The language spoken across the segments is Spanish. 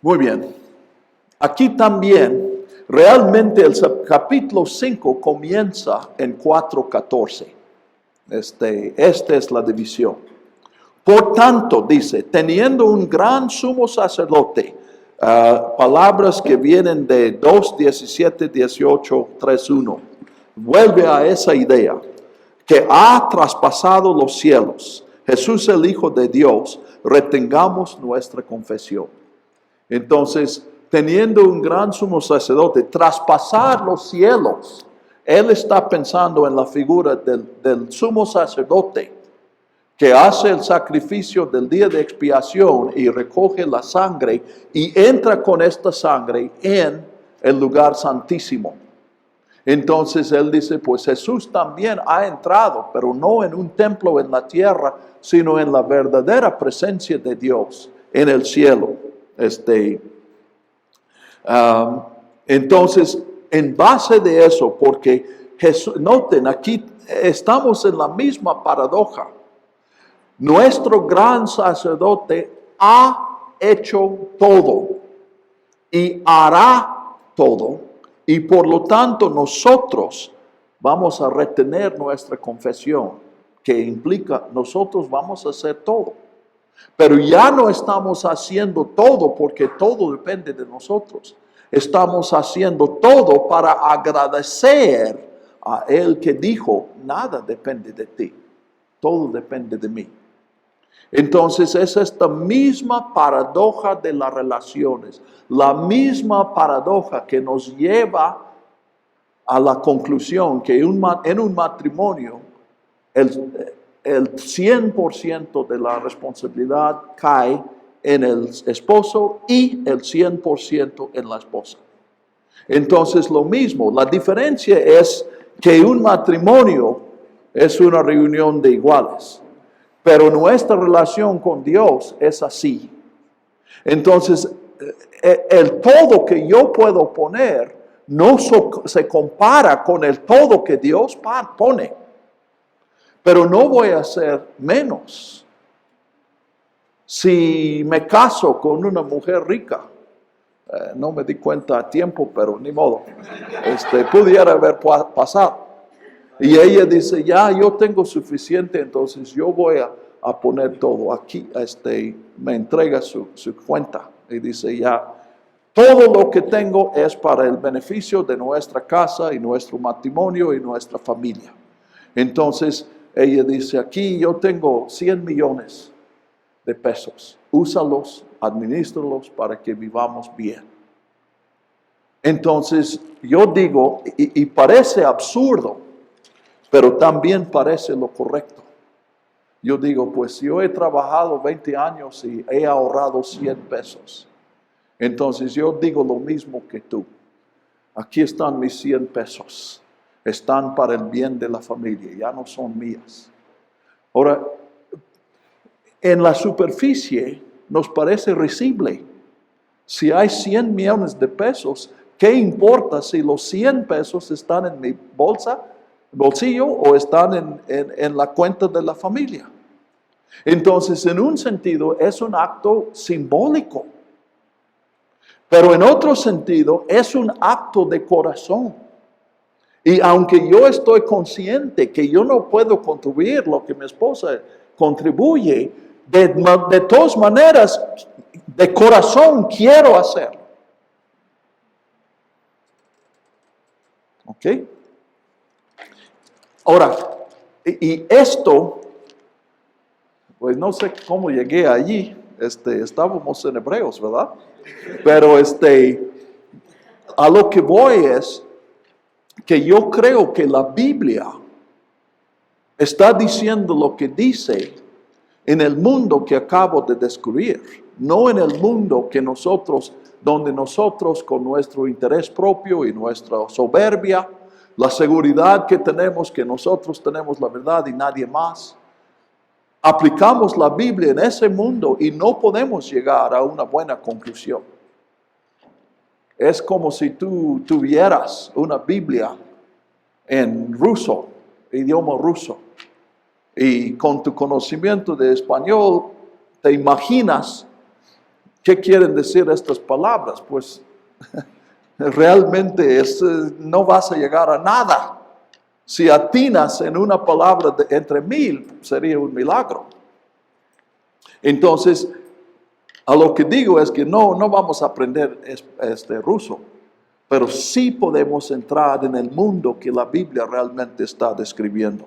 Muy bien. Aquí también, realmente el capítulo 5 comienza en 4:14. Esta es la división. Por tanto, dice, teniendo un gran sumo sacerdote, palabras que vienen de 2:17, 18, 3:1, vuelve a esa idea, que ha traspasado los cielos, Jesús el Hijo de Dios, retengamos nuestra confesión. Entonces, teniendo un gran sumo sacerdote, traspasar los cielos, él está pensando en la figura del sumo sacerdote que hace el sacrificio del día de expiación y recoge la sangre y entra con esta sangre en el lugar santísimo. Entonces él dice, pues Jesús también ha entrado, pero no en un templo en la tierra, sino en la verdadera presencia de Dios en el cielo. Entonces, en base de eso, porque Jesús, noten, aquí estamos en la misma paradoja. Nuestro gran sacerdote ha hecho todo y hará todo, y por lo tanto nosotros vamos a retener nuestra confesión, que implica nosotros vamos a hacer todo. Pero ya no estamos haciendo todo porque todo depende de nosotros. Estamos haciendo todo para agradecer a Él que dijo, nada depende de ti, todo depende de mí. Entonces es esta misma paradoja de las relaciones, la misma paradoja que nos lleva a la conclusión que en un matrimonio el 100% de la responsabilidad cae en el esposo y el 100% en la esposa. Entonces lo mismo, la diferencia es que un matrimonio es una reunión de iguales, pero nuestra relación con Dios es así. Entonces el todo que yo puedo poner no se compara con el todo que Dios pone. Pero no voy a hacer menos. Si me caso con una mujer rica, no me di cuenta a tiempo, pero ni modo, pudiera haber pasado. Y ella dice, ya yo tengo suficiente, entonces yo voy a poner todo aquí. Me entrega su cuenta y dice, ya, todo lo que tengo es para el beneficio de nuestra casa y nuestro matrimonio y nuestra familia. Entonces, ella dice, aquí yo tengo 100 millones de pesos. Úsalos, administralos para que vivamos bien. Entonces, yo digo, y parece absurdo, pero también parece lo correcto. Yo digo, pues yo he trabajado 20 años y he ahorrado 100 pesos. Entonces, yo digo lo mismo que tú. Aquí están mis 100 pesos. Están para el bien de la familia, ya no son mías. Ahora, en la superficie nos parece risible. Si hay 100 millones de pesos, ¿qué importa si los 100 pesos están en mi bolsillo o están en la cuenta de la familia? Entonces, en un sentido, es un acto simbólico. Pero en otro sentido, es un acto de corazón. Y aunque yo estoy consciente que yo no puedo contribuir lo que mi esposa contribuye, de todas maneras, de corazón quiero hacerlo. ¿Ok? Ahora, y esto, pues no sé cómo llegué allí, estábamos en Hebreos, ¿verdad? Pero a lo que voy es que yo creo que la Biblia está diciendo lo que dice en el mundo que acabo de describir, no en el mundo que donde nosotros con nuestro interés propio y nuestra soberbia, la seguridad que tenemos que nosotros tenemos la verdad y nadie más, aplicamos la Biblia en ese mundo y no podemos llegar a una buena conclusión. Es como si tú tuvieras una Biblia en ruso, idioma ruso, y con tu conocimiento de español te imaginas ¿Qué quieren decir estas palabras? Pues realmente no vas a llegar a nada. Si atinas en una palabra entre 1000, sería un milagro. Entonces, a lo que digo es que no vamos a aprender ruso, pero sí podemos entrar en el mundo que la Biblia realmente está describiendo.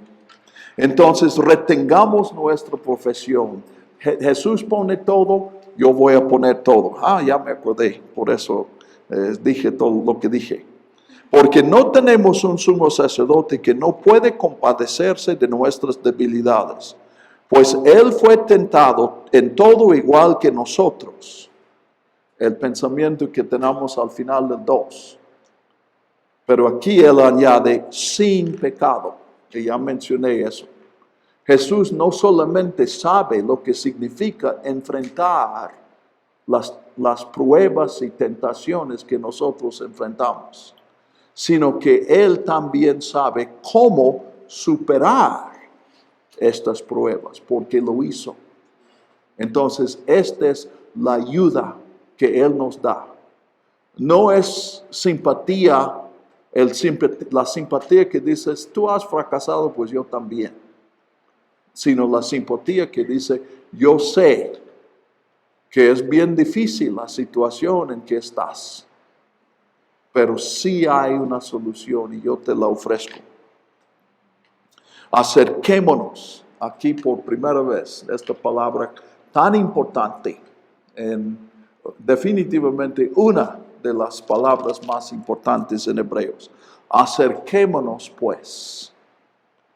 Entonces, retengamos nuestra profesión. Jesús pone todo, yo voy a poner todo. Ya me acordé, por eso dije todo lo que dije. Porque no tenemos un sumo sacerdote que no puede compadecerse de nuestras debilidades, pues Él fue tentado en todo igual que nosotros. El pensamiento que tenemos al final del 2. Pero aquí Él añade, sin pecado, que ya mencioné eso. Jesús no solamente sabe lo que significa enfrentar las pruebas y tentaciones que nosotros enfrentamos, sino que Él también sabe cómo superar estas pruebas, porque lo hizo. Entonces, esta es la ayuda que Él nos da. No es simpatía, la simpatía que dices, tú has fracasado, pues yo también. Sino la simpatía que dice, yo sé que es bien difícil la situación en que estás, pero sí hay una solución y yo te la ofrezco. Acerquémonos, aquí por primera vez, esta palabra tan importante, definitivamente una de las palabras más importantes en Hebreos. Acerquémonos pues.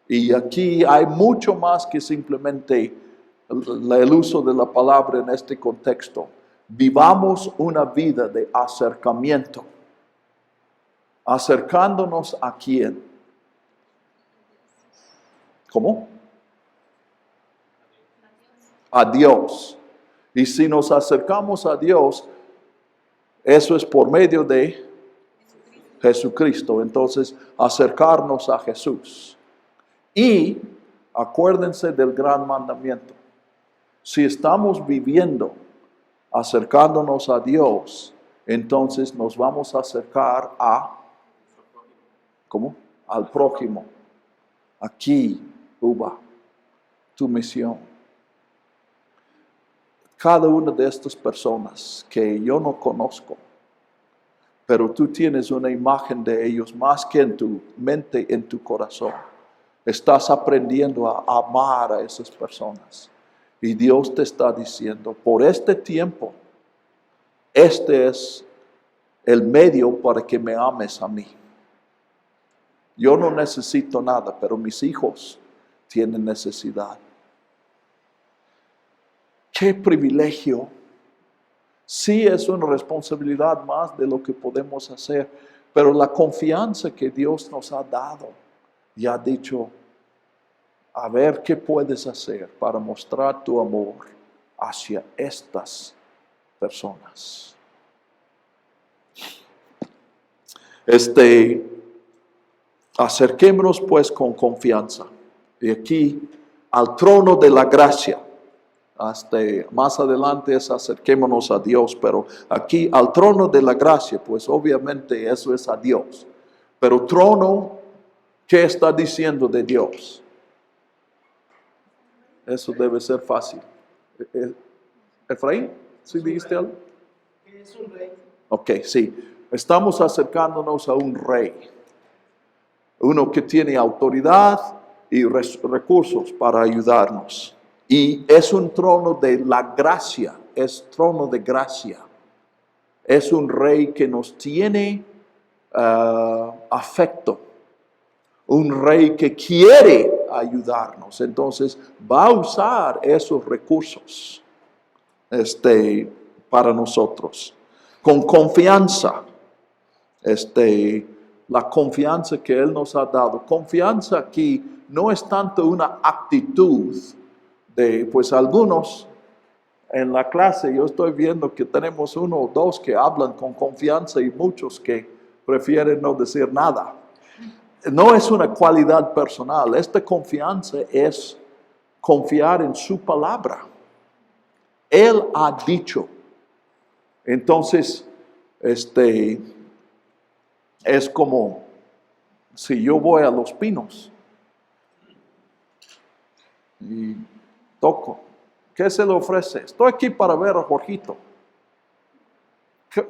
Y aquí hay mucho más que simplemente el uso de la palabra en este contexto. Vivamos una vida de acercamiento. ¿Acercándonos a quién? ¿Cómo? A Dios. Y si nos acercamos a Dios, eso es por medio de Jesucristo. Entonces, acercarnos a Jesús. Y acuérdense del gran mandamiento. Si estamos viviendo, acercándonos a Dios, entonces nos vamos a acercar ¿cómo? Al prójimo. Aquí, Uba, tu misión. Cada una de estas personas que yo no conozco, pero tú tienes una imagen de ellos más que en tu mente, en tu corazón. Estás aprendiendo a amar a esas personas. Y Dios te está diciendo, por este tiempo, este es el medio para que me ames a mí. Yo no necesito nada, pero mis hijos tienen necesidad. ¡Qué privilegio! Sí es una responsabilidad más de lo que podemos hacer, pero la confianza que Dios nos ha dado y ha dicho, a ver qué puedes hacer para mostrar tu amor hacia estas personas. Acerquémonos pues con confianza. Y aquí al trono de la gracia. Más adelante es acerquémonos a Dios, pero aquí al trono de la gracia, pues obviamente eso es a Dios. Pero trono, ¿qué está diciendo de Dios? Eso debe ser fácil. Efraín, ¿sí dijiste algo? Es un rey. Ok, sí. Estamos acercándonos a un rey. Uno que tiene autoridad y recursos para ayudarnos. Y es un trono de la gracia, es trono de gracia. Es un rey que nos tiene afecto. Un rey que quiere ayudarnos. Entonces va a usar esos recursos para nosotros. Con confianza. La confianza que Él nos ha dado. Confianza aquí no es tanto una actitud pues algunos en la clase, yo estoy viendo que tenemos uno o dos que hablan con confianza y muchos que prefieren no decir nada. No es una cualidad personal. Esta confianza es confiar en su palabra. Él ha dicho Entonces, es como si yo voy a Los Pinos y toco. ¿Qué se le ofrece? Estoy aquí para ver a Jorgito.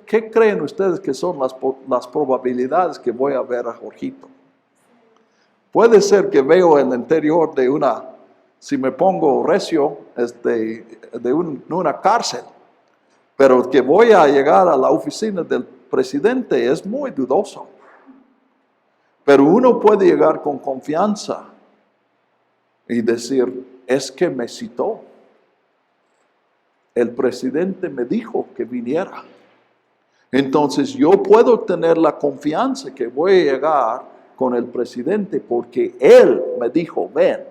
¿Qué creen ustedes que son las probabilidades que voy a ver a Jorgito? Puede ser que veo el interior de si me pongo recio, de una cárcel, pero que voy a llegar a la oficina del presidente es muy dudoso. Pero uno puede llegar con confianza y decir, es que me citó. El presidente me dijo que viniera. Entonces yo puedo tener la confianza que voy a llegar con el presidente porque él me dijo, ven.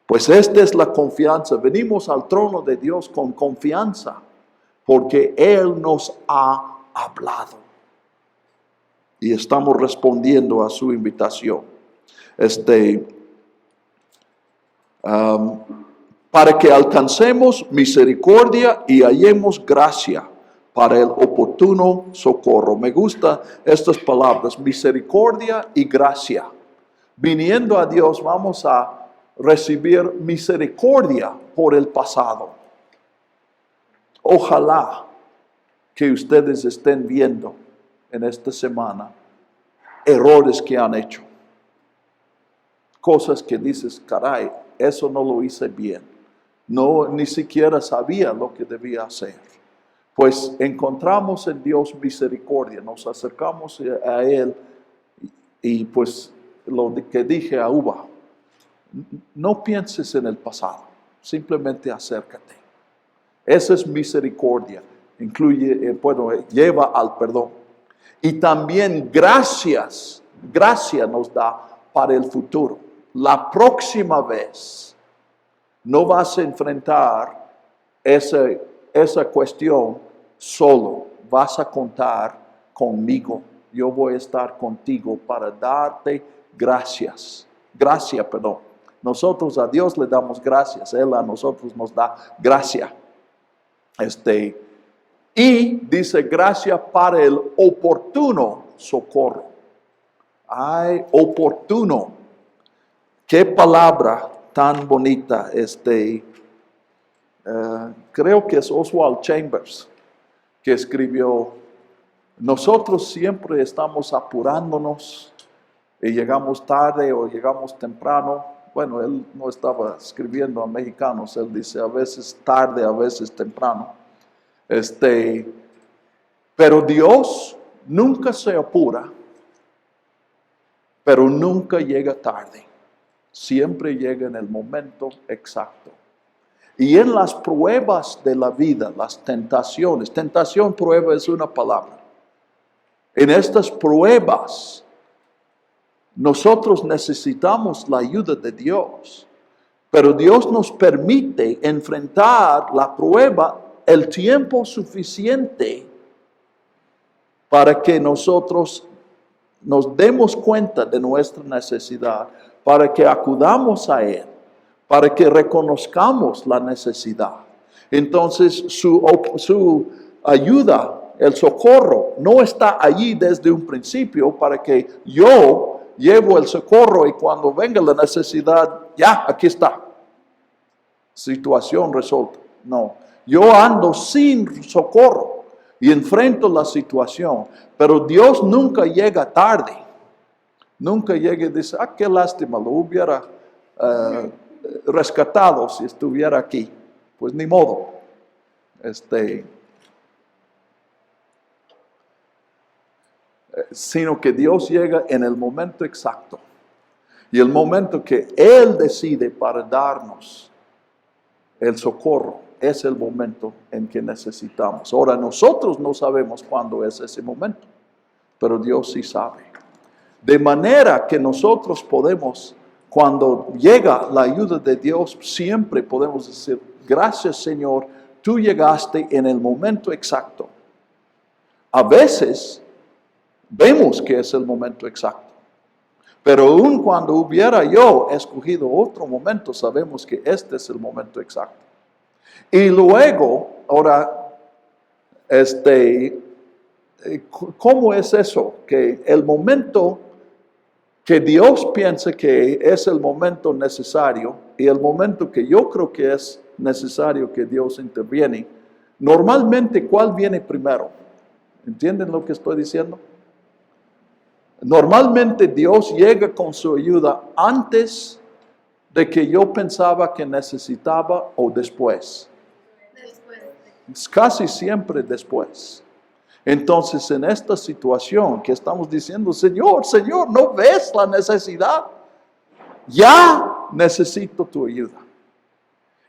Pues esta es la confianza. Venimos al trono de Dios con confianza porque Él nos ha hablado. Y estamos respondiendo a su invitación. Para que alcancemos misericordia y hallemos gracia para el oportuno socorro. Me gustan estas palabras, misericordia y gracia. Viniendo a Dios vamos a recibir misericordia por el pasado. Ojalá que ustedes estén viendo en esta semana errores que han hecho. Cosas que dices, caray, eso no lo hice bien. No, ni siquiera sabía lo que debía hacer. Pues encontramos en Dios misericordia, nos acercamos a Él y pues lo que dije a Uva, no pienses en el pasado, simplemente acércate. Esa es misericordia, lleva al perdón. Y también gracia nos da para el futuro. La próxima vez no vas a enfrentar esa cuestión solo, vas a contar conmigo. Yo voy a estar contigo para darte gracias. Nosotros a Dios le damos gracias, Él a nosotros nos da gracia. Y dice gracia para el oportuno socorro. Ay, oportuno. Qué palabra tan bonita. Creo que es Oswald Chambers que escribió, nosotros siempre estamos apurándonos y llegamos tarde o llegamos temprano. Bueno, él no estaba escribiendo a mexicanos, él dice a veces tarde, a veces temprano. Pero Dios nunca se apura, pero nunca llega tarde. Siempre llega en el momento exacto. Y en las pruebas de la vida, las tentaciones, tentación, prueba es una palabra. En estas pruebas, nosotros necesitamos la ayuda de Dios. Pero Dios nos permite enfrentar la prueba el tiempo suficiente para que nosotros nos demos cuenta de nuestra necesidad, para que acudamos a Él, para que reconozcamos la necesidad. Entonces su ayuda, el socorro, no está allí desde un principio para que yo llevo el socorro y cuando venga la necesidad, ya, aquí está. Situación resuelta. No, yo ando sin socorro y enfrento la situación, pero Dios nunca llega tarde. Nunca llega y dice, qué lástima, lo hubiera rescatado si estuviera aquí. Pues ni modo. Sino que Dios llega en el momento exacto. Y el momento que Él decide para darnos el socorro es el momento en que necesitamos. Ahora nosotros no sabemos cuándo es ese momento, pero Dios sí sabe. De manera que nosotros podemos, cuando llega la ayuda de Dios, siempre podemos decir, gracias Señor, tú llegaste en el momento exacto. A veces vemos que es el momento exacto. Pero aun cuando hubiera yo escogido otro momento, sabemos que este es el momento exacto. Y luego, ahora, ¿Cómo es eso? Que el momento que Dios piensa que es el momento necesario y el momento que yo creo que es necesario que Dios interviene, normalmente, ¿cuál viene primero? ¿Entienden lo que estoy diciendo? Normalmente Dios llega con su ayuda antes de que yo pensaba que necesitaba o después. Es casi siempre después. Entonces, en esta situación que estamos diciendo, Señor, ¿no ves la necesidad? Ya necesito tu ayuda.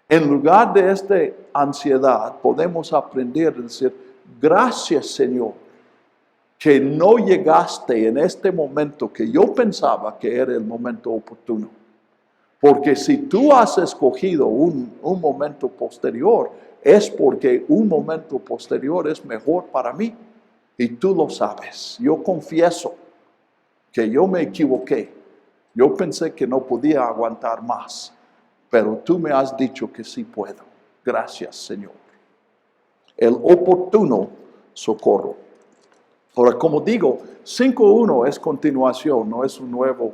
En lugar de esta ansiedad, podemos aprender a decir, gracias, Señor, que no llegaste en este momento que yo pensaba que era el momento oportuno. Porque si tú has escogido un momento posterior, es porque un momento posterior es mejor para mí. Y tú lo sabes. Yo confieso que yo me equivoqué. Yo pensé que no podía aguantar más. Pero tú me has dicho que sí puedo. Gracias, Señor. El oportuno socorro. Ahora, como digo, 5.1 es continuación, no es un nuevo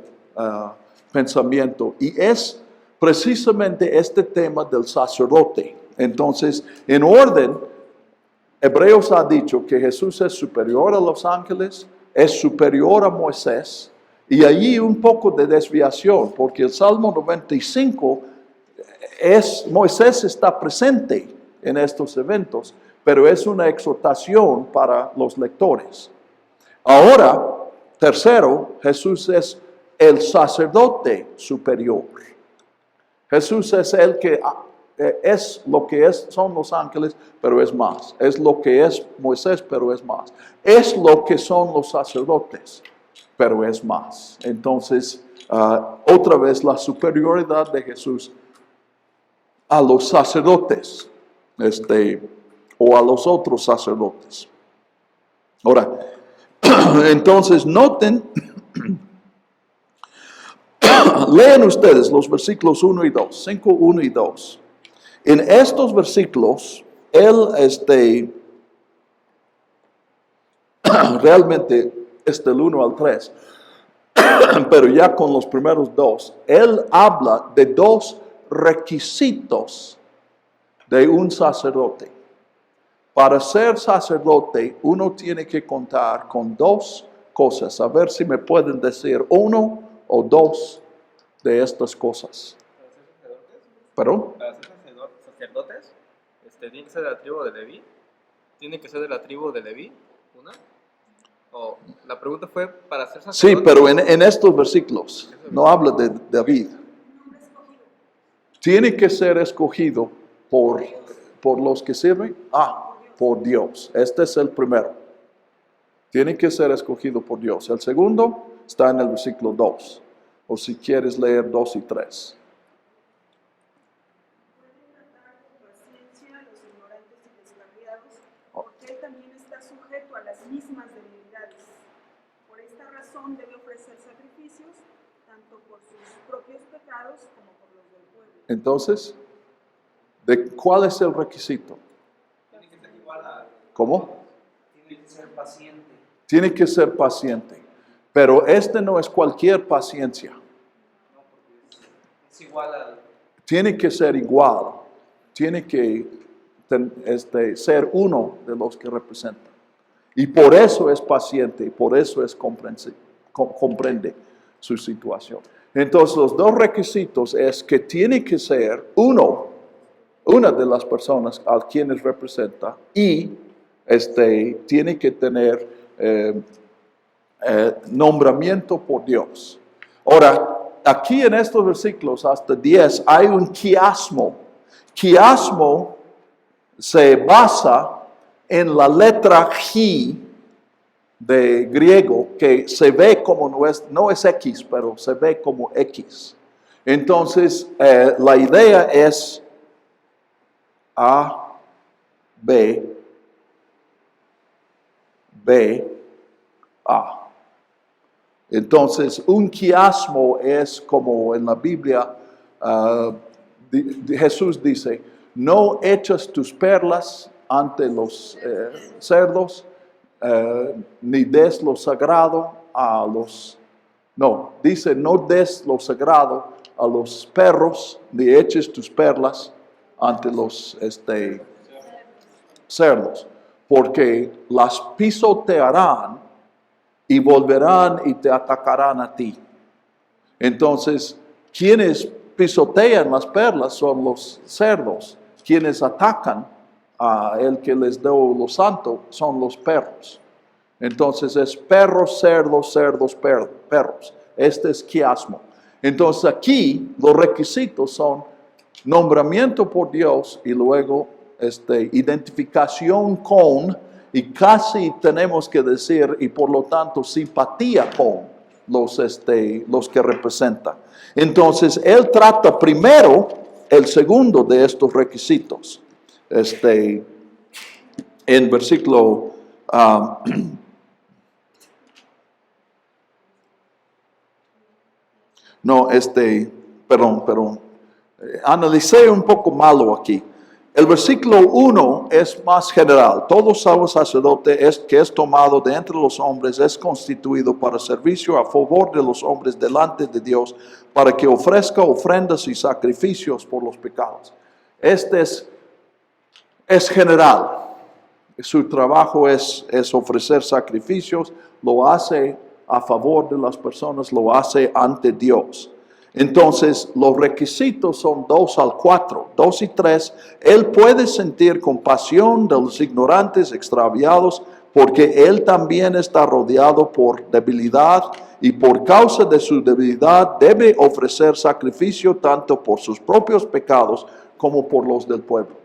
pensamiento. Y es precisamente este tema del sacerdote. Entonces, en orden, Hebreos ha dicho que Jesús es superior a los ángeles, es superior a Moisés, y allí un poco de desviación, porque el Salmo 95 Moisés está presente en estos eventos, pero es una exhortación para los lectores. Ahora, tercero, Jesús es el sacerdote superior. Jesús es el que es lo que son los ángeles, pero es más. Es lo que es Moisés, pero es más. Es lo que son los sacerdotes, pero es más. Entonces, otra vez la superioridad de Jesús a los sacerdotes, o a los otros sacerdotes. Ahora, entonces noten, lean ustedes los versículos 1 y 2, 5, 1 y 2. En estos versículos, él, realmente es del 1 al 3, pero ya con los primeros dos, él habla de dos requisitos de un sacerdote. Para ser sacerdote, uno tiene que contar con dos cosas. A ver si me pueden decir uno o dos de estas cosas. ¿Perdón? Para ser sacerdotes, tiene que ser de la tribu de Leví. Tiene que ser de la tribu de Leví, una. O la pregunta fue para ser sacerdote. Sí, pero en estos versículos no habla de David. Tiene que ser escogido por los que sirven. Por Dios. Este es el primero. Tiene que ser escogido por Dios. El segundo está en el versículo 2. O si quieres leer 2 y 3. Porque él también está sujeto a las mismas debilidades. Por esta razón debe ofrecer sacrificios tanto por sus propios pecados como por los del pueblo. Entonces, ¿cuál es el requisito? Tiene que ser igual a... ¿Cómo? Tiene que ser paciente. Tiene que ser paciente. Pero no es cualquier paciencia. No, porque es igual al... Tiene que ser igual. Tiene que ser uno de los que representan. Y por eso es paciente, y por eso es comprende su situación. Entonces, los dos requisitos es que tiene que ser una de las personas a quienes representa, y tiene que tener nombramiento por Dios. Ahora, aquí en estos versículos hasta 10 hay un quiasmo. Quiasmo se basa en la letra G de griego, que se ve como no es X, pero se ve como X. Entonces, la idea es A, B, B, A. Entonces, un quiasmo es como en la Biblia, Jesús dice, no echas tus perlas ante los cerdos, ni des lo sagrado a los... No, dice, no des lo sagrado a los perros, ni eches tus perlas ante los cerdos, porque las pisotearán y volverán y te atacarán a ti. Entonces, quienes pisotean las perlas son los cerdos, quienes atacan a el que les dio lo santo son los perros. Entonces es perros, cerdos, cerdos, perros. Este es quiasmo. Entonces aquí los requisitos son nombramiento por Dios y luego identificación con, y casi tenemos que decir, y por lo tanto simpatía con los que representan. Entonces él trata primero el segundo de estos requisitos. En versículo perdón. Analicé un poco malo aquí. El versículo 1 es más general. Todo sumo sacerdote que es tomado de entre los hombres es constituido para servicio a favor de los hombres delante de Dios, para que ofrezca ofrendas y sacrificios por los pecados. Es general. Su trabajo es ofrecer sacrificios, lo hace a favor de las personas, lo hace ante Dios. Entonces, los requisitos son 2 al 4, 2 y 3. Él puede sentir compasión de los ignorantes, extraviados, porque él también está rodeado por debilidad, y por causa de su debilidad debe ofrecer sacrificio tanto por sus propios pecados como por los del pueblo.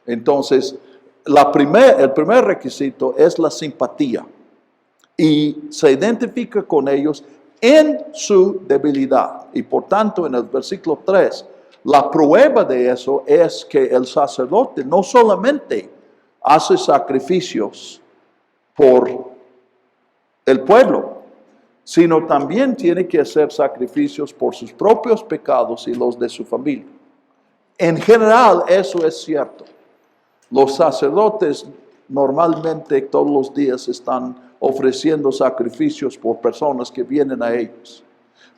Entonces, el primer requisito es la simpatía, y se identifica con ellos en su debilidad. Y por tanto, en el versículo 3, la prueba de eso es que el sacerdote no solamente hace sacrificios por el pueblo, sino también tiene que hacer sacrificios por sus propios pecados y los de su familia. En general, eso es cierto. Los sacerdotes normalmente todos los días están ofreciendo sacrificios por personas que vienen a ellos.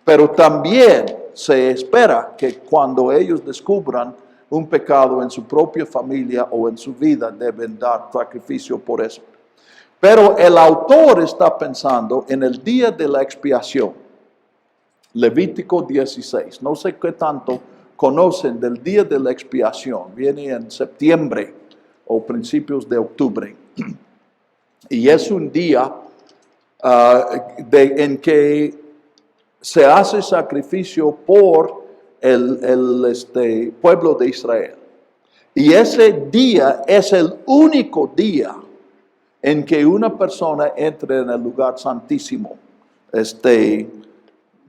Pero también se espera que cuando ellos descubran un pecado en su propia familia o en su vida, deben dar sacrificio por eso. Pero el autor está pensando en el día de la expiación. Levítico 16. No sé qué tanto conocen del día de la expiación. Viene en septiembre o principios de octubre. Y es un día en que se hace sacrificio por el pueblo de Israel. Y ese día es el único día en que una persona entre en el lugar santísimo.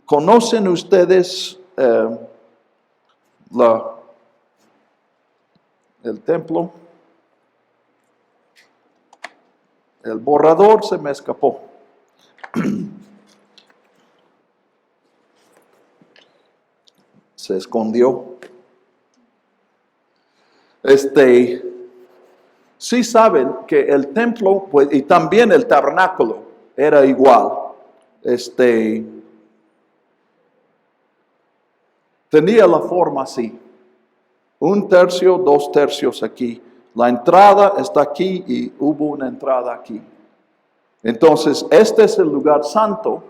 ¿Conocen ustedes el templo? El borrador se me escapó. Se escondió. Sí saben que el templo, pues, y también el tabernáculo era igual. Tenía la forma así. 1/3, 2/3 aquí. La entrada está aquí y hubo una entrada aquí. Entonces, este es el lugar santo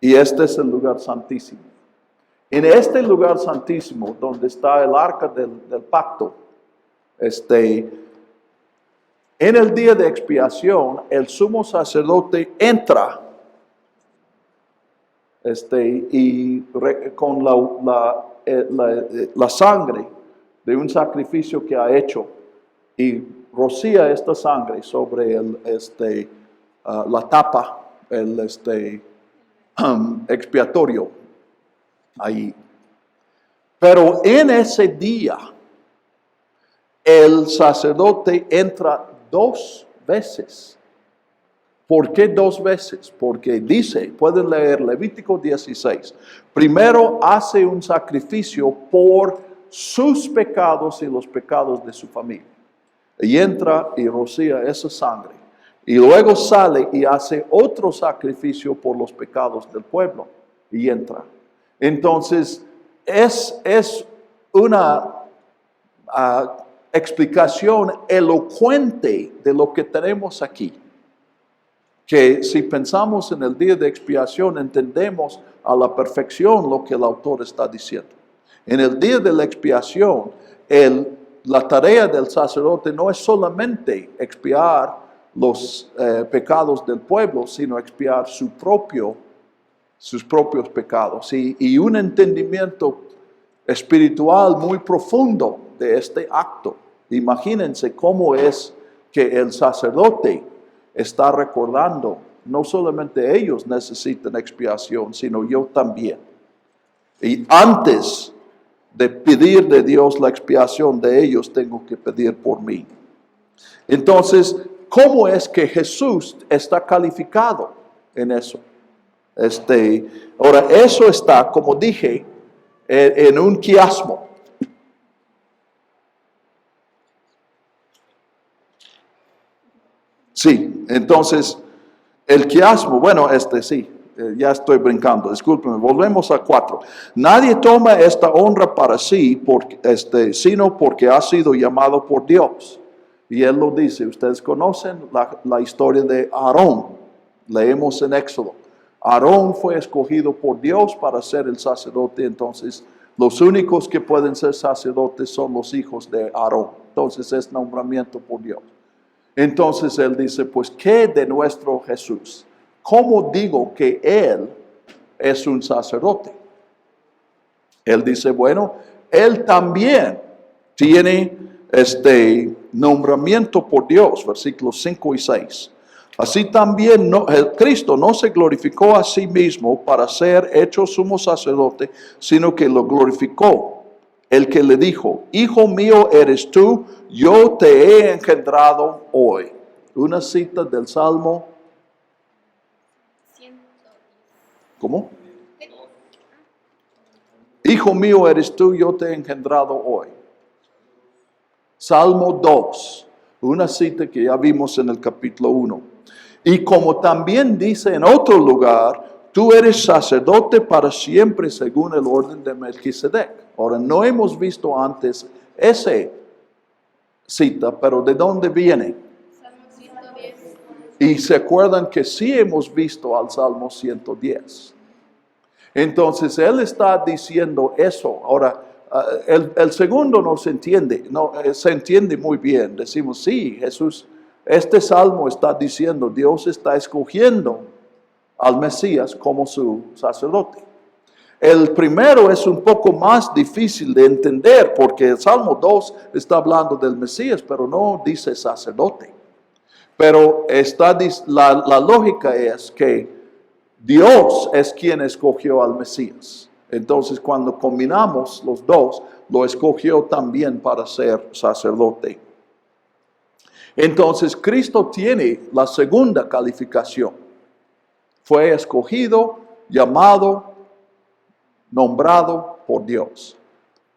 y este es el lugar santísimo. En este lugar santísimo, donde está el arca del pacto, en el día de expiación, el sumo sacerdote entra con la sangre de un sacrificio que ha hecho, y rocía esta sangre sobre la tapa, el expiatorio ahí. Pero en ese día, el sacerdote entra 2 veces. ¿Por qué 2 veces? Porque dice, pueden leer Levítico 16, primero hace un sacrificio por sus pecados y los pecados de su familia. y entra y rocía esa sangre. Y luego sale y hace otro sacrificio por los pecados del pueblo y entra. Entonces, es una explicación elocuente de lo que tenemos aquí. Que si pensamos en el día de expiación, entendemos a la perfección lo que el autor está diciendo. En el día de la expiación, la tarea del sacerdote no es solamente expiar los pecados del pueblo, sino expiar sus propios pecados. Y un entendimiento espiritual muy profundo de este acto. Imagínense cómo es que el sacerdote está recordando, no solamente ellos necesitan expiación, sino yo también. Y antes de pedir de Dios la expiación de ellos, tengo que pedir por mí. Entonces, ¿cómo es que Jesús está calificado en eso? Ahora, eso está, como dije, en un quiasmo. Sí, entonces, el quiasmo, bueno, sí, ya estoy brincando, discúlpenme, volvemos a 4. Nadie toma esta honra para sí, sino porque ha sido llamado por Dios. Y él lo dice, ustedes conocen la historia de Aarón, leemos en Éxodo. Aarón fue escogido por Dios para ser el sacerdote, entonces los únicos que pueden ser sacerdotes son los hijos de Aarón. Entonces es nombramiento por Dios. Entonces él dice, pues, ¿qué de nuestro Jesús? ¿Cómo digo que él es un sacerdote? Él dice, bueno, él también tiene nombramiento por Dios, versículos 5 y 6. Así también Cristo no se glorificó a sí mismo para ser hecho sumo sacerdote, sino que lo glorificó el que le dijo, Hijo mío eres tú, yo te he engendrado hoy. Una cita del Salmo. ¿Cómo? Hijo mío eres tú, yo te he engendrado hoy. Salmo 2, una cita que ya vimos en el capítulo 1. Y como también dice en otro lugar, tú eres sacerdote para siempre según el orden de Melquisedec. Ahora, no hemos visto antes esa cita, pero ¿de dónde viene? Salmo 110. Y se acuerdan que sí hemos visto al Salmo 110. Entonces, él está diciendo eso. Ahora, el segundo no se entiende, se entiende muy bien. Decimos, sí, Jesús, este Salmo está diciendo, Dios está escogiendo al Mesías como su sacerdote. El primero es un poco más difícil de entender porque el Salmo 2 está hablando del Mesías, pero no dice sacerdote. Pero la lógica es que Dios es quien escogió al Mesías. Entonces, cuando combinamos los dos, lo escogió también para ser sacerdote. Entonces, Cristo tiene la segunda calificación. Fue escogido, llamado, nombrado por Dios.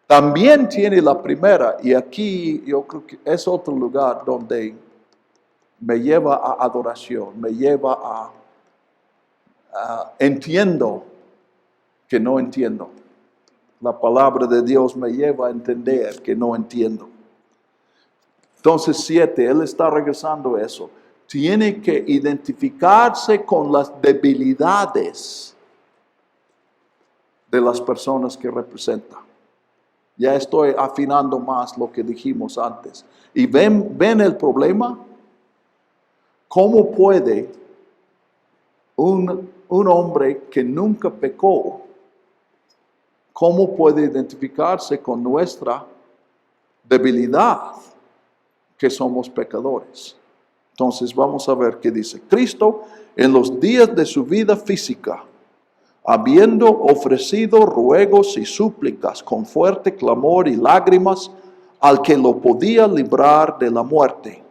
También tiene la primera, y aquí yo creo que es otro lugar donde me lleva a adoración, me lleva a entiendo que no entiendo. La palabra de Dios me lleva a entender que no entiendo. Entonces 7, él está regresando a eso. Tiene que identificarse con las debilidades de las personas que representa. Ya estoy afinando más lo que dijimos antes. ¿Y ven el problema? ¿Cómo puede un hombre que nunca pecó, cómo puede identificarse con nuestra debilidad, que somos pecadores? Entonces vamos a ver qué dice. Cristo, en los días de su vida física, habiendo ofrecido ruegos y súplicas con fuerte clamor y lágrimas al que lo podía librar de la muerte,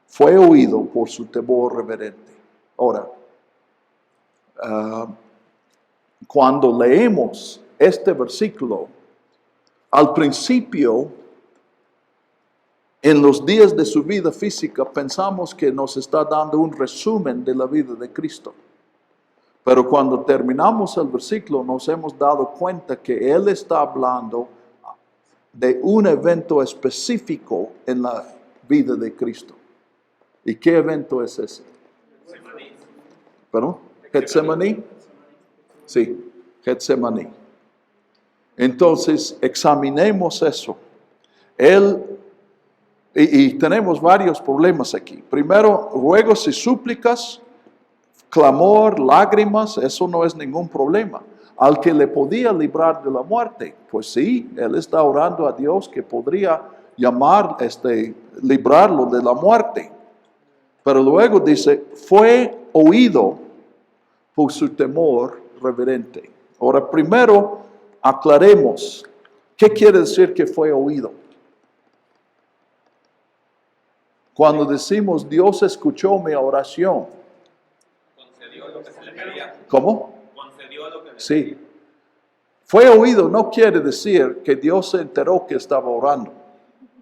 fue oído por su temor reverente. Ahora, cuando leemos este versículo, al principio en los días de su vida física pensamos que nos está dando un resumen de la vida de Cristo. Pero cuando terminamos el versículo nos hemos dado cuenta que Él está hablando de un evento específico en la vida de Cristo. ¿Y qué evento es ese? ¿Perdón? ¿Getsemaní? Sí, Getsemaní. Entonces, examinemos eso. Y tenemos varios problemas aquí. Primero, ruegos y súplicas, clamor, lágrimas, eso no es ningún problema. Al que le podía librar de la muerte, pues sí, él está orando a Dios que podría librarlo de la muerte. Pero luego dice, fue oído por su temor reverente. Ahora, primero, aclaremos, ¿qué quiere decir que fue oído? Cuando decimos, Dios escuchó mi oración. Concedió lo que se le pedía. ¿Cómo? Concedió lo que le Sí. pedía. Fue oído no quiere decir que Dios se enteró que estaba orando.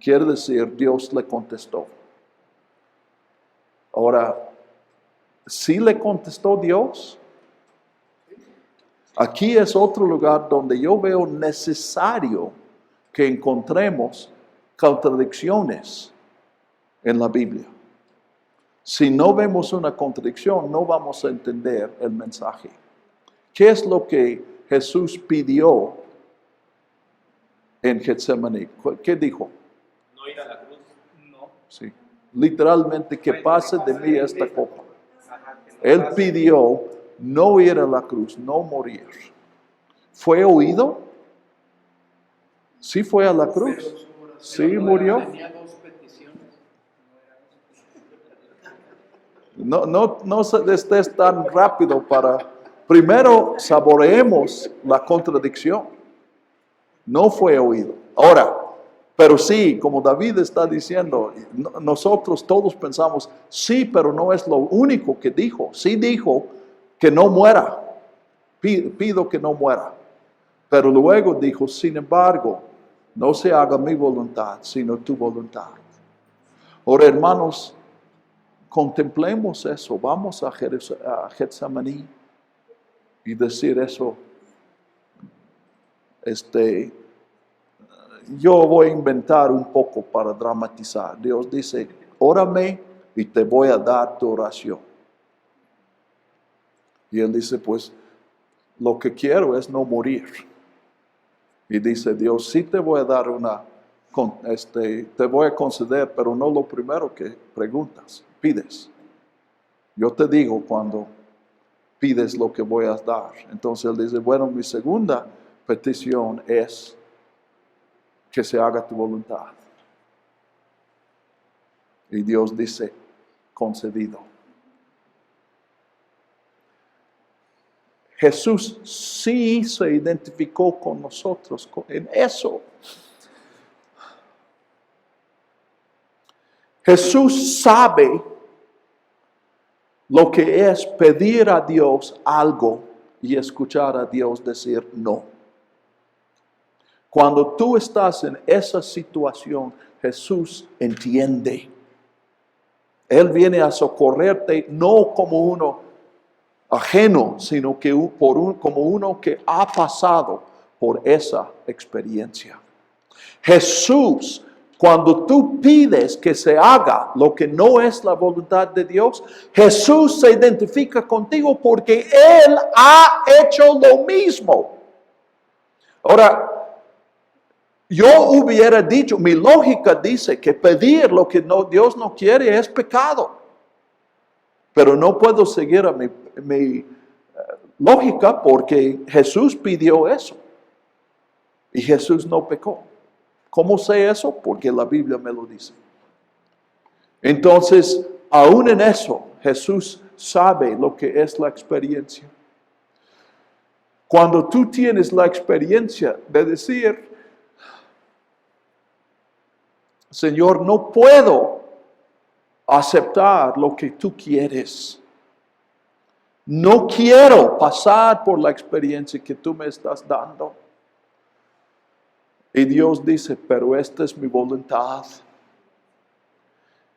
Quiere decir Dios le contestó. Ahora, ¿sí le contestó Dios? Aquí es otro lugar donde yo veo necesario que encontremos contradicciones en la Biblia. Si no vemos una contradicción, no vamos a entender el mensaje. ¿Qué es lo que Jesús pidió en Getsemaní? ¿Qué dijo? No ir a la cruz. No. Sí. Literalmente, que pase de mí esta copa. Ajá, que no Él pase. pidió no ir a la cruz, no morir. ¿Fue oído? Sí fue a la cruz. Sí murió. Tenía dos peticiones. No estés tan rápido para... Primero saboreemos la contradicción. No fue oído. Ahora, pero sí, como David está diciendo, nosotros todos pensamos, sí, pero no es lo único que dijo. Sí dijo que no muera. Pido que no muera. Pero luego dijo, sin embargo, no se haga mi voluntad, sino tu voluntad. Ahora, hermanos, contemplemos eso. Vamos a Getsemaní y decir eso. Yo voy a inventar un poco para dramatizar. Dios dice, órame y te voy a dar tu oración. Y él dice, pues, lo que quiero es no morir. Y dice Dios, sí te voy a dar te voy a conceder, pero no lo primero que preguntas, pides. Yo te digo cuando pides lo que voy a dar. Entonces él dice, bueno, mi segunda petición es que se haga tu voluntad. Y Dios dice, concedido. Jesús sí se identificó con nosotros en eso. Jesús sabe lo que es pedir a Dios algo y escuchar a Dios decir no. Cuando tú estás en esa situación, Jesús entiende. Él viene a socorrerte no como uno ajeno, sino que como uno que ha pasado por esa experiencia. Jesús, cuando tú pides que se haga lo que no es la voluntad de Dios, Jesús se identifica contigo porque Él ha hecho lo mismo. Ahora, yo hubiera dicho, mi lógica dice que pedir lo que Dios no quiere es pecado. Pero no puedo seguir a mi lógica porque Jesús pidió eso. Y Jesús no pecó. ¿Cómo sé eso? Porque la Biblia me lo dice. Entonces, aún en eso, Jesús sabe lo que es la experiencia. Cuando tú tienes la experiencia de decir, Señor, no puedo aceptar lo que tú quieres. No quiero pasar por la experiencia que tú me estás dando. Y Dios dice, pero esta es mi voluntad.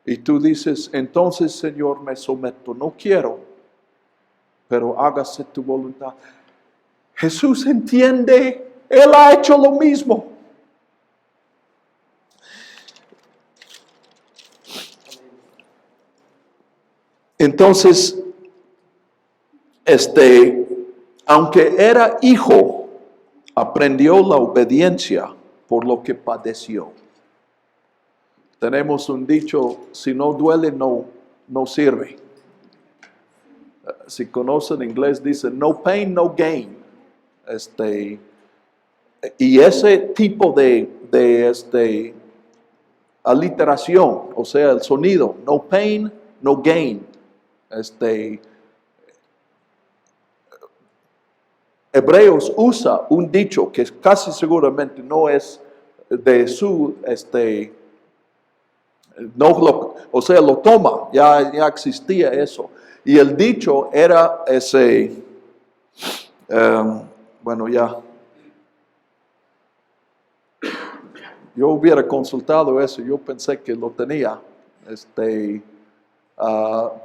Y tú dices, entonces Señor me someto, no quiero, pero hágase tu voluntad. Jesús entiende, Él ha hecho lo mismo. Entonces, aunque era hijo, aprendió la obediencia por lo que padeció. Tenemos un dicho, si no duele, no sirve. Si conocen inglés, dice, no pain, no gain. Y ese tipo de aliteración, o sea, el sonido, no pain, no gain. Hebreos usa un dicho que casi seguramente no es de su, o sea, lo toma, ya existía eso. Y el dicho era ese, bueno, ya. Yo hubiera consultado eso, yo pensé que lo tenía.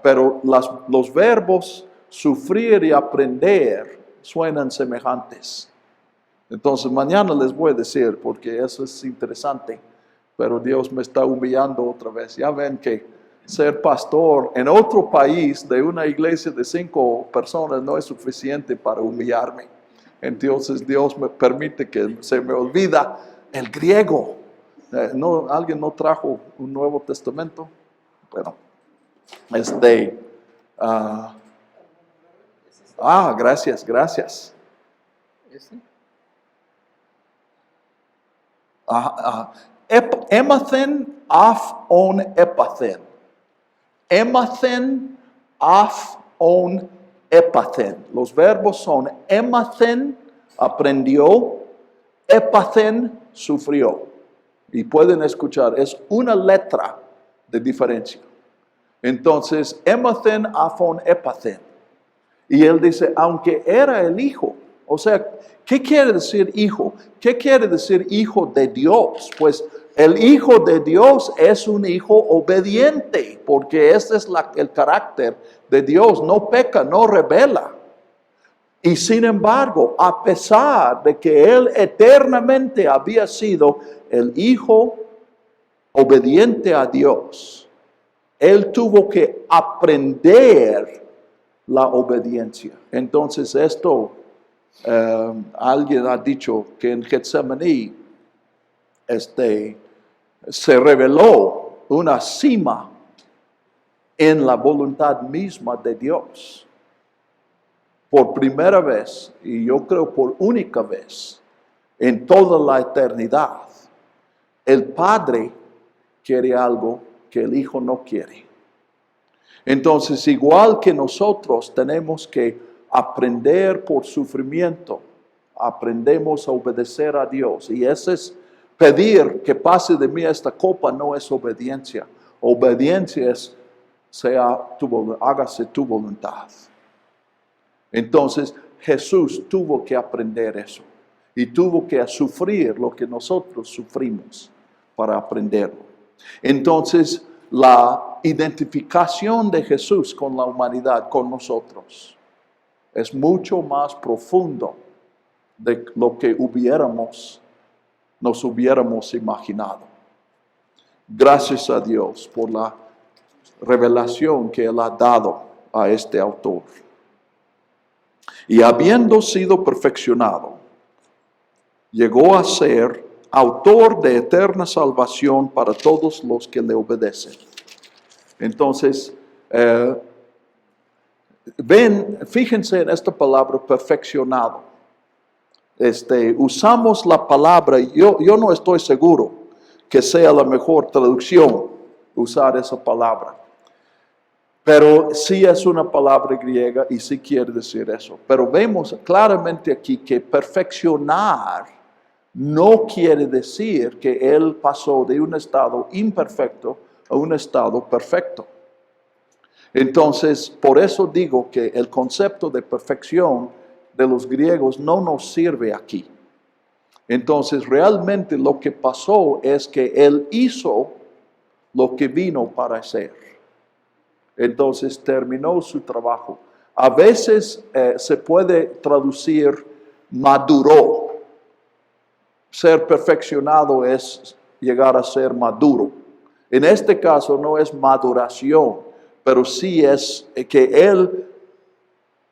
Pero los verbos sufrir y aprender suenan semejantes. Entonces mañana les voy a decir, porque eso es interesante. Pero Dios me está humillando otra vez. Ya ven que ser pastor en otro país de una iglesia de 5 personas no es suficiente para humillarme. Entonces Dios me permite que se me olvida el griego. ¿Alguien no trajo un Nuevo Testamento? Bueno, gracias. ¿Ese? Emathen af on epathen. Emathen af on epathen. Los verbos son emathen, aprendió, epathen, sufrió. Y pueden escuchar, es una letra de diferencia. Entonces, emathen af on epathen. Y él dice, aunque era el hijo, o sea, ¿qué quiere decir hijo? ¿Qué quiere decir hijo de Dios? Pues el hijo de Dios es un hijo obediente, porque ese es el carácter de Dios, no peca, no rebela. Y sin embargo, a pesar de que él eternamente había sido el hijo obediente a Dios, él tuvo que aprender la obediencia. Entonces esto, alguien ha dicho que en Getsemaní se reveló una cima en la voluntad misma de Dios. Por primera vez, y yo creo por única vez, en toda la eternidad, el Padre quiere algo que el Hijo no quiere. Entonces, igual que nosotros tenemos que aprender por sufrimiento, aprendemos a obedecer a Dios. Y ese es pedir que pase de mí esta copa, no es obediencia. Obediencia es, hágase tu voluntad. Entonces, Jesús tuvo que aprender eso. Y tuvo que sufrir lo que nosotros sufrimos para aprenderlo. Entonces, la identificación de Jesús con la humanidad, con nosotros, es mucho más profundo de lo que nos hubiéramos imaginado. Gracias a Dios por la revelación que Él ha dado a este autor. Y habiendo sido perfeccionado, llegó a ser autor de eterna salvación para todos los que le obedecen. Entonces, fíjense en esta palabra perfeccionado. Usamos la palabra, yo no estoy seguro que sea la mejor traducción usar esa palabra. Pero sí es una palabra griega y sí quiere decir eso. Pero vemos claramente aquí que perfeccionar no quiere decir que él pasó de un estado imperfecto a un estado perfecto. Entonces, por eso digo que el concepto de perfección de los griegos no nos sirve aquí. Entonces, realmente lo que pasó es que él hizo lo que vino para hacer. Entonces terminó su trabajo. A veces se puede traducir maduró. Ser perfeccionado es llegar a ser maduro. En este caso no es maduración, pero sí es que Él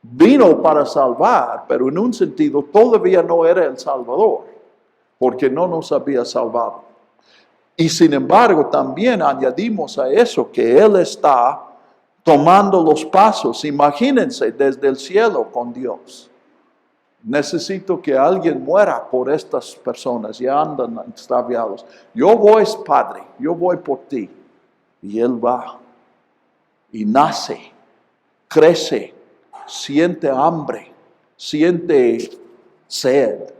vino para salvar, pero en un sentido todavía no era el Salvador, porque no nos había salvado. Y sin embargo también añadimos a eso que Él está tomando los pasos, imagínense, desde el cielo con Dios. Necesito que alguien muera por estas personas, ya andan extraviados. Yo voy, Padre, yo voy por ti. Y Él va y nace, crece, siente hambre, siente sed,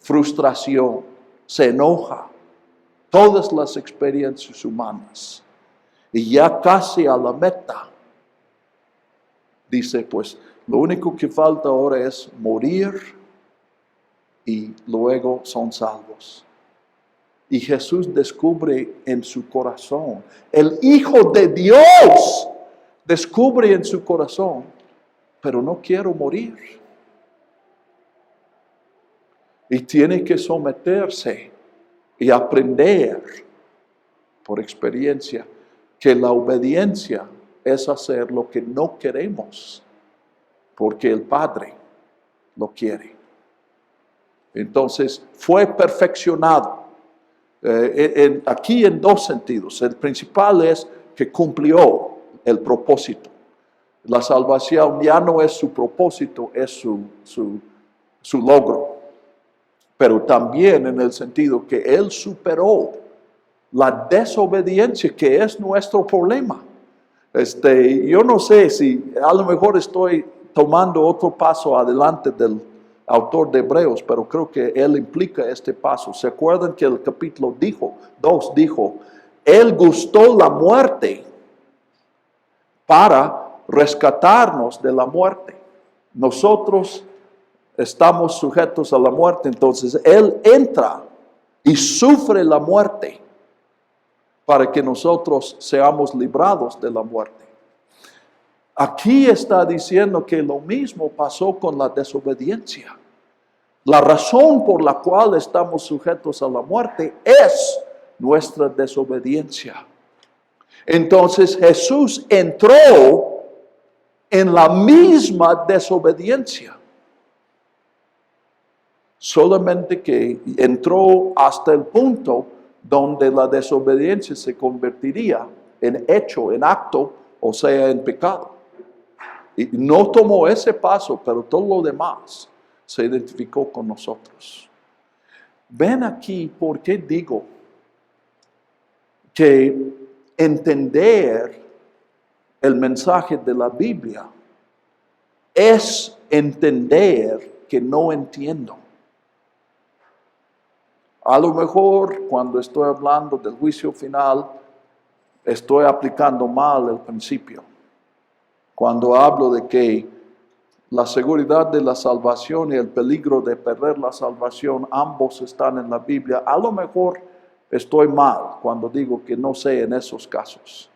frustración, se enoja. Todas las experiencias humanas. Y ya casi a la meta, dice, pues lo único que falta ahora es morir y luego son salvos. Y Jesús descubre en su corazón, el Hijo de Dios descubre en su corazón, pero no quiero morir. Y tiene que someterse y aprender por experiencia que la obediencia es hacer lo que no queremos, porque el Padre lo quiere. Entonces fue perfeccionado. Aquí en dos sentidos. El principal es que cumplió el propósito. La salvación ya no es su propósito, es su logro. Pero también en el sentido que Él superó la desobediencia que es nuestro problema. Yo no sé si a lo mejor estoy tomando otro paso adelante del autor de Hebreos, pero creo que él implica este paso. ¿Se acuerdan que el capítulo 2 dijo, Él gustó la muerte para rescatarnos de la muerte? Nosotros estamos sujetos a la muerte, entonces Él entra y sufre la muerte para que nosotros seamos librados de la muerte. Aquí está diciendo que lo mismo pasó con la desobediencia. La razón por la cual estamos sujetos a la muerte es nuestra desobediencia. Entonces Jesús entró en la misma desobediencia. Solamente que entró hasta el punto donde la desobediencia se convertiría en hecho, en acto, o sea, en pecado. Y no tomó ese paso, pero todo lo demás se identificó con nosotros. Ven aquí por qué digo que entender el mensaje de la Biblia es entender que no entiendo. A lo mejor cuando estoy hablando del juicio final, estoy aplicando mal el principio. Cuando hablo de que la seguridad de la salvación y el peligro de perder la salvación, ambos están en la Biblia, a lo mejor estoy mal cuando digo que no sé en esos casos.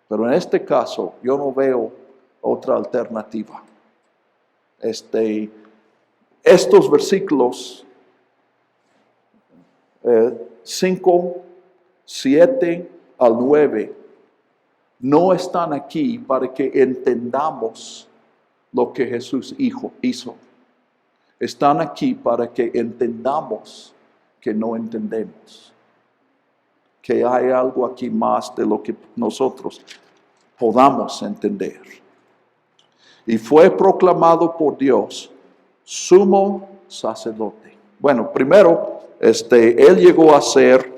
Pero en este caso yo no veo otra alternativa. Estos versículos 5, 7 al 9 no están aquí para que entendamos lo que Jesús hizo. Están aquí para que entendamos que no entendemos. Que hay algo aquí más de lo que nosotros podamos entender. Y fue proclamado por Dios sumo sacerdote. Bueno, primero, Él llegó a ser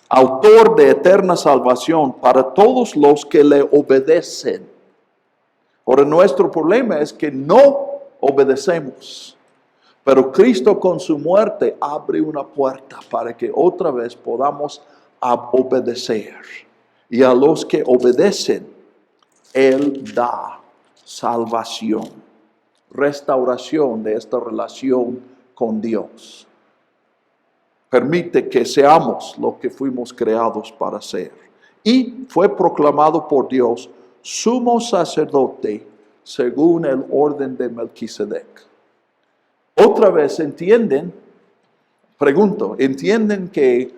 autor de eterna salvación para todos los que le obedecen. Ahora, nuestro problema es que no obedecemos. Pero Cristo con su muerte abre una puerta para que otra vez podamos obedecer. Y a los que obedecen, Él da salvación, restauración de esta relación con Dios. Permite que seamos lo que fuimos creados para ser. y fue proclamado por Dios sumo sacerdote según el orden de Melquisedec. Otra vez entienden, pregunto, ¿entienden que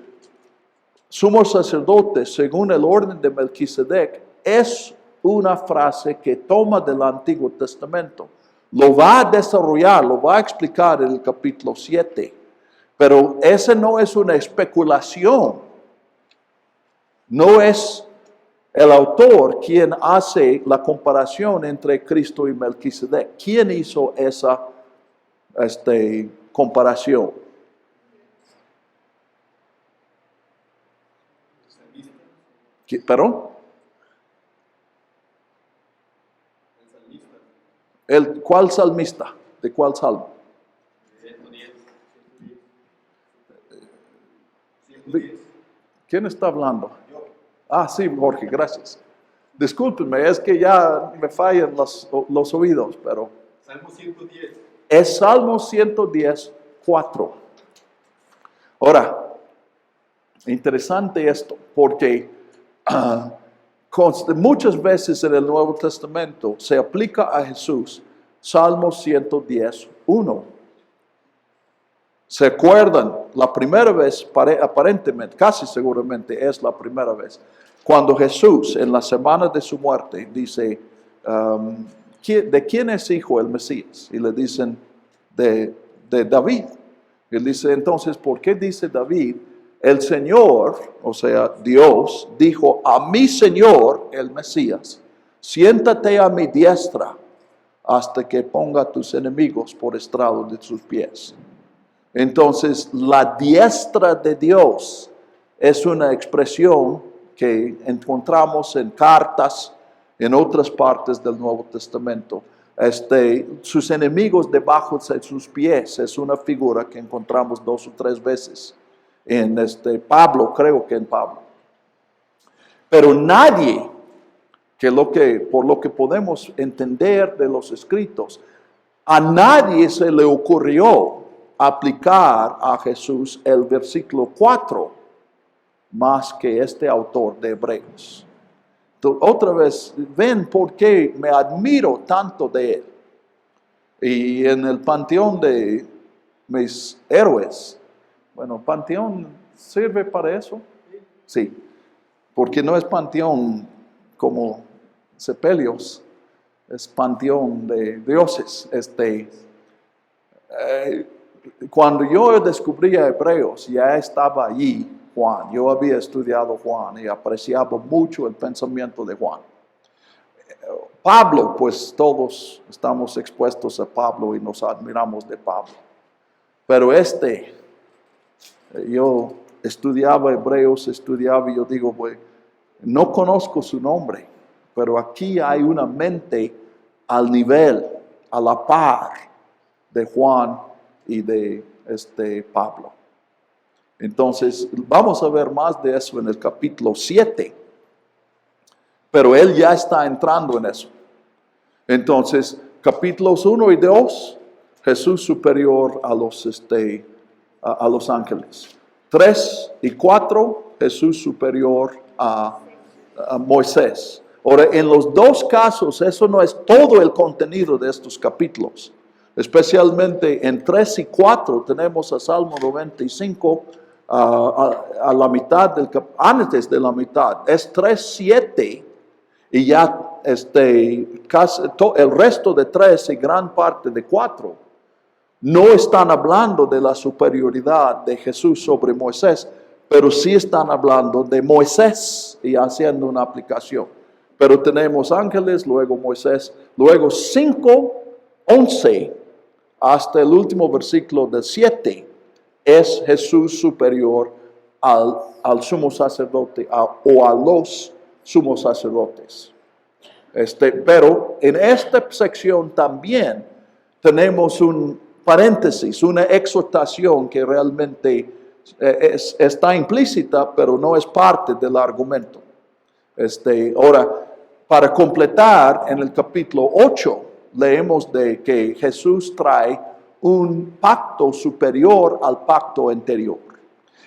sumo sacerdote según el orden de Melquisedec es una frase que toma del Antiguo Testamento? Lo va a desarrollar, lo va a explicar en el capítulo 7. Pero esa no es una especulación. No es el autor quien hace la comparación entre Cristo y Melquisedec. ¿Quién hizo esa comparación? ¿Perdón? ¿Cuál salmista? ¿De cuál salmo? 110. ¿Quién está hablando? Ah, sí, Jorge, gracias. Discúlpenme, es que ya me fallan los oídos, pero... Salmo 110. Es Salmo 110, 4. Ahora, interesante esto, porque muchas veces en el Nuevo Testamento se aplica a Jesús Salmo 110, 1. ¿Se acuerdan? La primera vez, aparentemente, casi seguramente es la primera vez, cuando Jesús en la semana de su muerte dice, ¿de quién es hijo el Mesías? Y le dicen, de David. Y él dice, entonces, ¿por qué dice David? El Señor, o sea, Dios, dijo a mi Señor, el Mesías, siéntate a mi diestra hasta que ponga a tus enemigos por estrado de sus pies. Entonces, la diestra de Dios es una expresión que encontramos en cartas, en otras partes del Nuevo Testamento. Sus enemigos debajo de sus pies es una figura que encontramos 2 o 3 veces en Pablo, creo que en Pablo. Pero nadie, por lo que podemos entender de los escritos, a nadie se le ocurrió aplicar a Jesús el versículo 4 más que este autor de Hebreos. Entonces, otra vez, ven por qué me admiro tanto de él. Y en el panteón de mis héroes, bueno, ¿panteón sirve para eso? Sí, porque no es panteón como sepelios, es panteón de dioses. Cuando yo descubrí a Hebreos, ya estaba allí Juan. Yo había estudiado Juan y apreciaba mucho el pensamiento de Juan. Pablo, pues todos estamos expuestos a Pablo y nos admiramos de Pablo. Pero yo estudiaba Hebreos, y yo digo, pues, no conozco su nombre, pero aquí hay una mente al nivel, a la par de Juan y de Pablo. Entonces, vamos a ver más de eso en el capítulo 7. Pero él ya está entrando en eso. Entonces, capítulos 1 y 2, Jesús superior a los ángeles. 3 y 4, Jesús superior a Moisés. Ahora, en los dos casos, eso no es todo el contenido de estos capítulos. Especialmente en 3 y 4 tenemos a Salmo 95 a la mitad antes de la mitad. Es 3, 7 y ya el resto de 3 y gran parte de 4 no están hablando de la superioridad de Jesús sobre Moisés, pero sí están hablando de Moisés y haciendo una aplicación. Pero tenemos ángeles, luego Moisés, luego 5, 11 hasta el último versículo del 7 es Jesús superior al sumo sacerdote o a los sumos sacerdotes. Pero en esta sección también tenemos un paréntesis, una exhortación que realmente está implícita, pero no es parte del argumento. Ahora, para completar, en el capítulo 8, leemos de que Jesús trae un pacto superior al pacto anterior.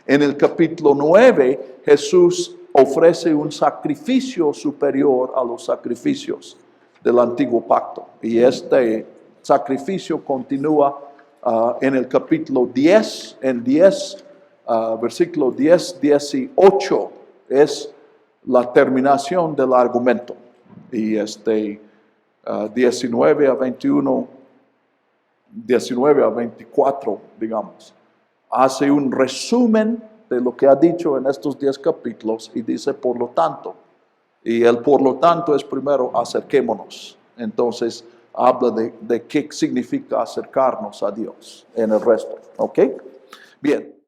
En el capítulo 9, Jesús ofrece un sacrificio superior a los sacrificios del antiguo pacto. Y este sacrificio continúa en el capítulo 10, versículo 10, 18, es la terminación del argumento. Y 19 a 21, 19 a 24, digamos, hace un resumen de lo que ha dicho en estos 10 capítulos y dice por lo tanto. Y el por lo tanto es primero acerquémonos. Entonces habla de qué significa acercarnos a Dios en el resto. ¿Ok? Bien.